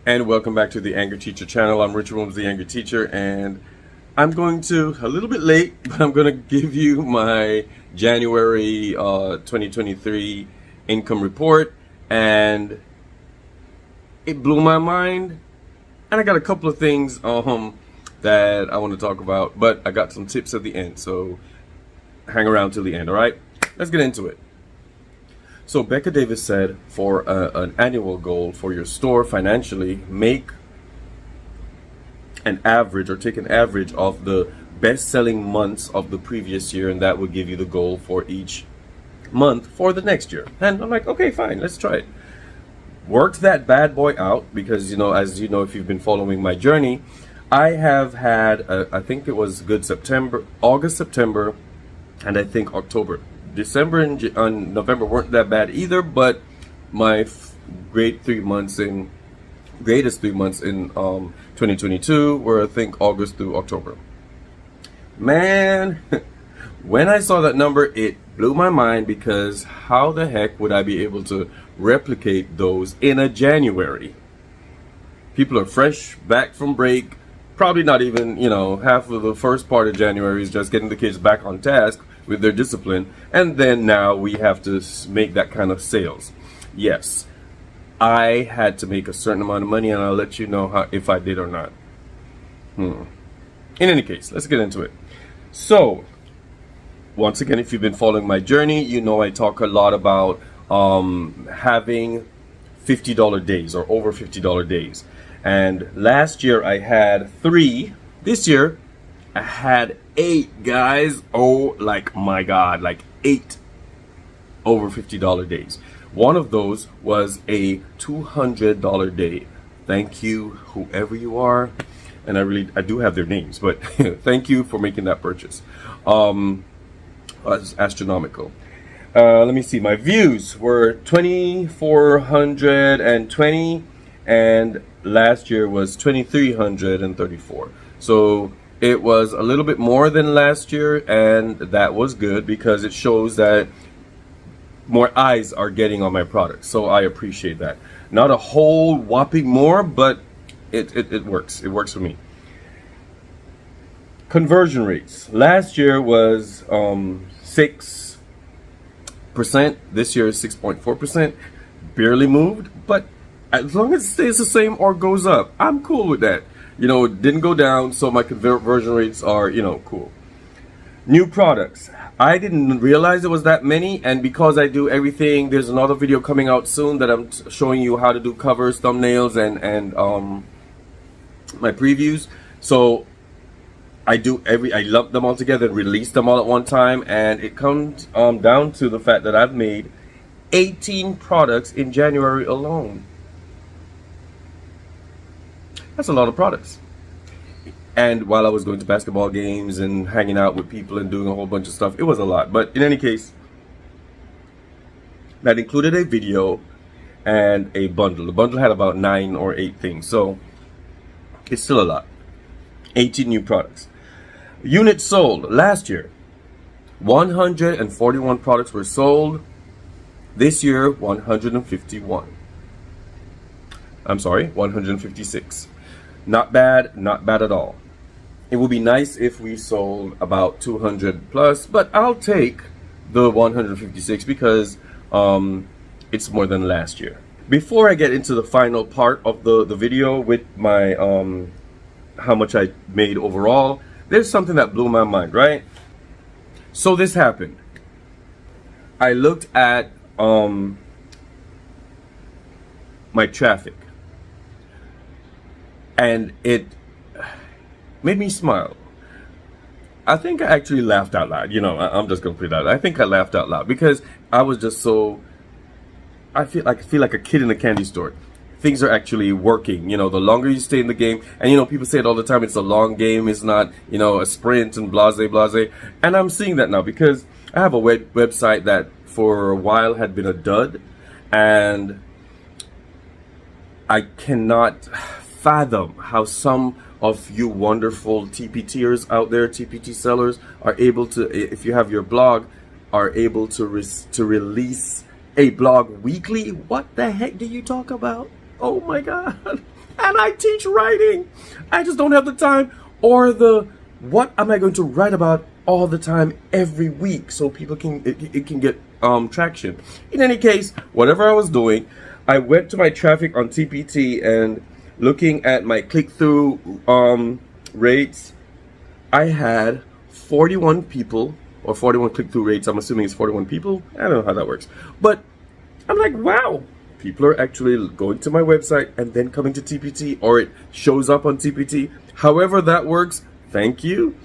And welcome back to the Angry Teacher channel. I'm Richard Williams, the Angry Teacher, and I'm going to, a little bit late, but I'm going to give you my January 2023 income report, and it blew my mind, and I got a couple of things that I want to talk about, but I got some tips at the end, so hang around till the end, all right? Let's get into it. So Becca Davis said, for an annual goal for your store financially, make an average or take an average of the best-selling months of the previous year, and that will give you the goal for each month for the next year. And I'm like, okay, fine, let's try it. Worked that bad boy out because, you know, as you know, if you've been following my journey, I have had, I think it was good August, September, and I think October. December and November weren't that bad either, but my greatest 3 months in 2022 were, I think, August through October. Man, when I saw that number, it blew my mind, because how the heck would I be able to replicate those in a January? People are fresh back from break, probably not even, you know, half of the first part of January is just getting the kids back on task with their discipline, and then now we have to make that kind of sales. Yes, I had to make a certain amount of money, and I'll let you know if I did or not. In any case, let's get into it. So, once again, if you've been following my journey, you know I talk a lot about having $50 days or over $50 days. And last year I had 3. This year I had 8, guys. Oh, like my God, like 8 over $50 days. One of those was a $200 day. Thank you, whoever you are. And I do have their names, but thank you for making that purchase. It's astronomical. Let me see. My views were 2,420, and last year was 2,334. So it was a little bit more than last year, and that was good because it shows that more eyes are getting on my product. So I appreciate that. Not a whole whopping more, but it works. It works for me. Conversion rates. Last year was 6%. This year is 6.4%. Barely moved, but as long as it stays the same or goes up, I'm cool with that. You know, it didn't go down, so my conversion rates are, you know, cool. New products. I didn't realize it was that many, and because I do everything, there's another video coming out soon that I'm showing you how to do covers, thumbnails, and my previews. So I lump them all together and release them all at one time, and it comes down to the fact that I've made 18 products in January alone. That's a lot of products. And while I was going to basketball games and hanging out with people and doing a whole bunch of stuff, it was a lot. But in any case, that included a video and a bundle. The bundle had about 9 or 8 things, so it's still a lot. 18 new products. Units sold. Last year, 141 products were sold. This year, 151. I'm sorry, 156. Not bad, not bad at all. It would be nice if we sold about 200 plus, but I'll take the 156 because it's more than last year. Before I get into the final part of the video with my how much I made overall, there's something that blew my mind, right? So this happened. I looked at my traffic, and it made me smile. I think I actually laughed out loud. You know, I'm just gonna put it out. I think I laughed out loud because I was just so. I feel like a kid in a candy store. Things are actually working. You know, the longer you stay in the game, and you know, people say it all the time. It's a long game. It's not, you know, a sprint and blase. And I'm seeing that now because I have a website that for a while had been a dud, and I cannot fathom how some of you wonderful TpTers out there, TpT sellers, are able to, if you have your blog, are able to release a blog weekly. What the heck do you talk about? Oh my God. and I teach writing. I just don't have the time or the what am I going to write about all the time every week so people can it can get traction. In any case, whatever I was doing, I went to my traffic on TpT and looking at my click-through rates, I had 41 people or 41 click-through rates. I'm assuming it's 41 people. I don't know how that works, but I'm like, wow, people are actually going to my website and then coming to TpT, or it shows up on TpT. However that works, thank you.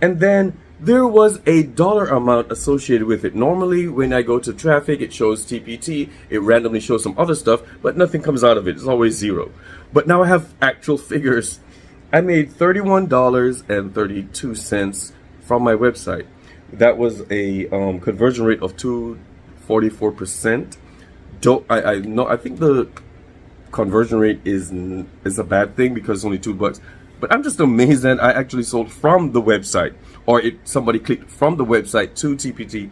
And then there was a dollar amount associated with it. Normally when I go to traffic, it shows TpT, it randomly shows some other stuff, but nothing comes out of it. It's always zero. But now I have actual figures. I made $31.32 from my website. That was a conversion rate of 244%. I know, I think the conversion rate is a bad thing because it's only $2, but I'm just amazed that I actually sold from the website, or somebody clicked from the website to TpT.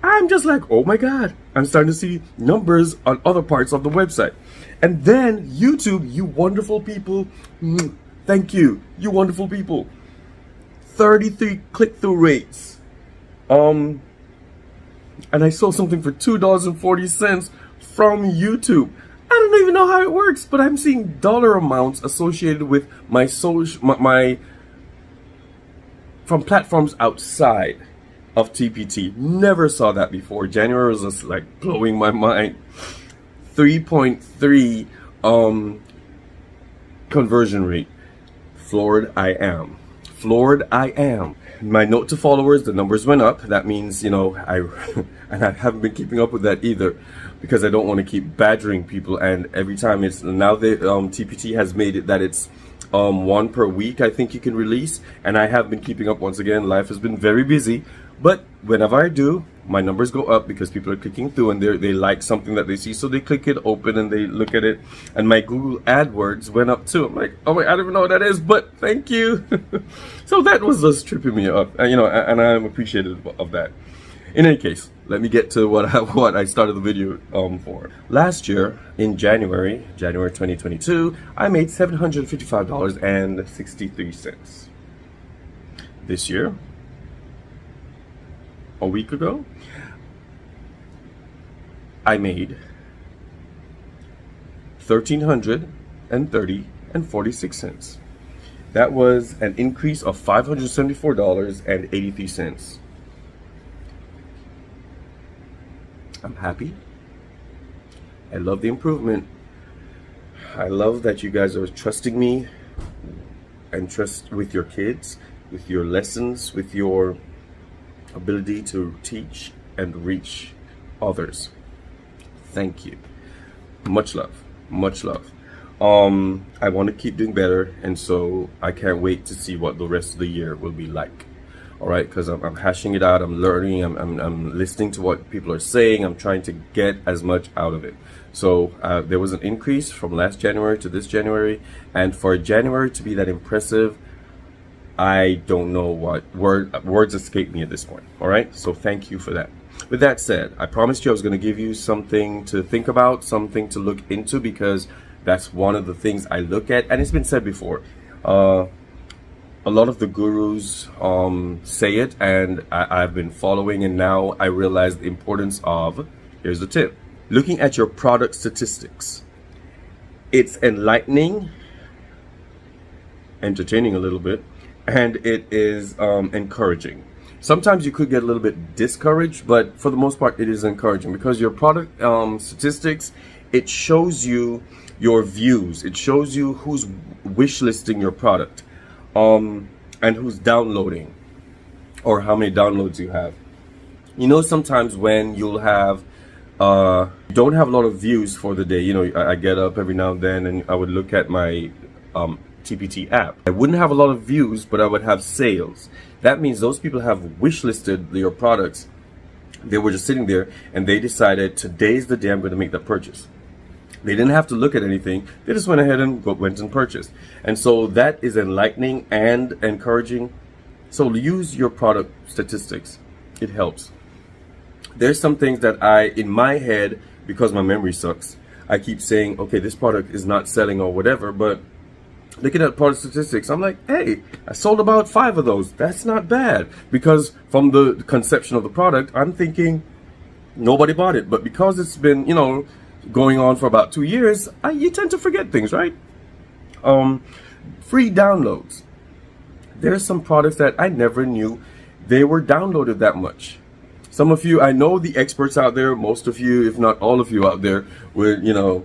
I'm just like, oh my God, I'm starting to see numbers on other parts of the website. And then YouTube, you wonderful people, thank you, you wonderful people. 33 click-through rates. And I sold something for $2.40 from YouTube. I don't even know how it works, but I'm seeing dollar amounts associated with my from platforms outside of TpT. Never saw that before. January was just like blowing my mind. 3.3 conversion rate. Floored I am. Floored I am. My note to followers, the numbers went up. That means, you know, and I haven't been keeping up with that either, because I don't want to keep badgering people. And every time it's now the TpT has made it that it's one per week I think you can release, and I have been keeping up. Once again, life has been very busy, but whenever I do, my numbers go up because people are clicking through and they like something that they see, so they click it open and they look at it. And my Google AdWords went up too. I'm like, oh my, I don't even know what that is, but thank you. So that was just tripping me up, and, you know, and I'm appreciative of that. In any case, let me get to what I started the video for. Last year, in January 2022, I made $755.63. This year, a week ago, I made $1,330.46. That was an increase of $574.83. I'm happy. I love the improvement. I love that you guys are trusting me and trust with your kids, with your lessons, with your ability to teach and reach others. Thank you. Much love. Much love. I want to keep doing better, and so I can't wait to see what the rest of the year will be like. All right, because I'm hashing it out, I'm learning, I'm listening to what people are saying, I'm trying to get as much out of it. So there was an increase from last January to this January, and for January to be that impressive, I don't know what words escape me at this point. All right, so thank you for that. With that said, I promised you I was going to give you something to think about, something to look into, because that's one of the things I look at, and it's been said before. A lot of the gurus say it, and I've been following, and now I realize the importance of, here's the tip, looking at your product statistics. It's enlightening, entertaining a little bit, and it is encouraging. Sometimes you could get a little bit discouraged, but for the most part it is encouraging, because your product statistics, it shows you your views, it shows you who's wish listing your product, and who's downloading, or how many downloads you have. You know, sometimes when you'll have don't have a lot of views for the day, you know, I get up every now and then and I would look at my TpT app. I wouldn't have a lot of views, but I would have sales. That means those people have wish listed your products. They were just sitting there and they decided, today's the day I'm going to make that purchase. They didn't have to look at anything. They just went ahead and went and purchased. And so that is enlightening and encouraging. So use your product statistics. It helps. There's some things that in my head, because my memory sucks, I keep saying, okay, this product is not selling or whatever, but looking at product statistics, I'm like, hey, I sold about 5 of those. That's not bad. Because from the conception of the product, I'm thinking nobody bought it. But because it's been, you know, going on for about 2 years, you tend to forget things, right? Free downloads. There's some products that I never knew they were downloaded that much. Some of you, I know the experts out there, most of you, if not all of you out there, were, you know,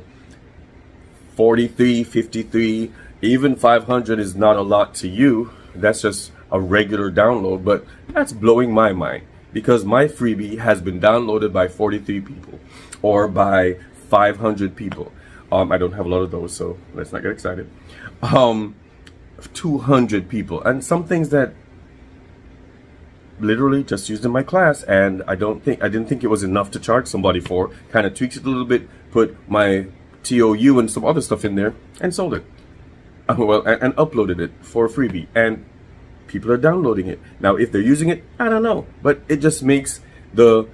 43, 53, even 500 is not a lot to you. That's just a regular download, but that's blowing my mind because my freebie has been downloaded by 43 people or by 500 people. I don't have a lot of those, so let's not get excited. 200 people, and some things that literally just used in my class, and I didn't think it was enough to charge somebody for. Kind of tweaked it a little bit, put my TOU and some other stuff in there, and sold it. Well, and uploaded it for a freebie, and people are downloading it. Now, if they're using it, I don't know, but it just makes the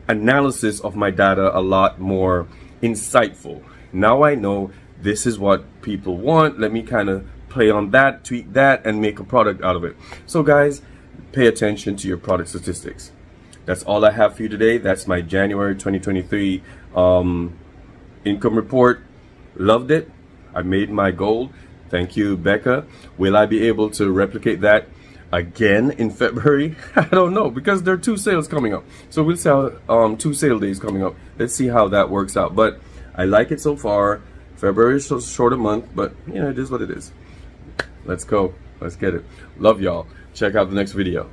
analysis of my data a lot more insightful. Now I know this is what people want. Let me kind of play on that, tweak that, and make a product out of it. So guys, pay attention to your product statistics. That's all I have for you today. That's my January 2023 income report. Loved it. I made my goal. Thank you, Becca. Will I be able to replicate that again in February? I don't know, because there are 2 sales coming up. So we'll sell 2 sale days coming up. Let's see how that works out. But I like it so far. February is a shorter month, but you know, it is what it is. Let's go. Let's get it. Love y'all. Check out the next video.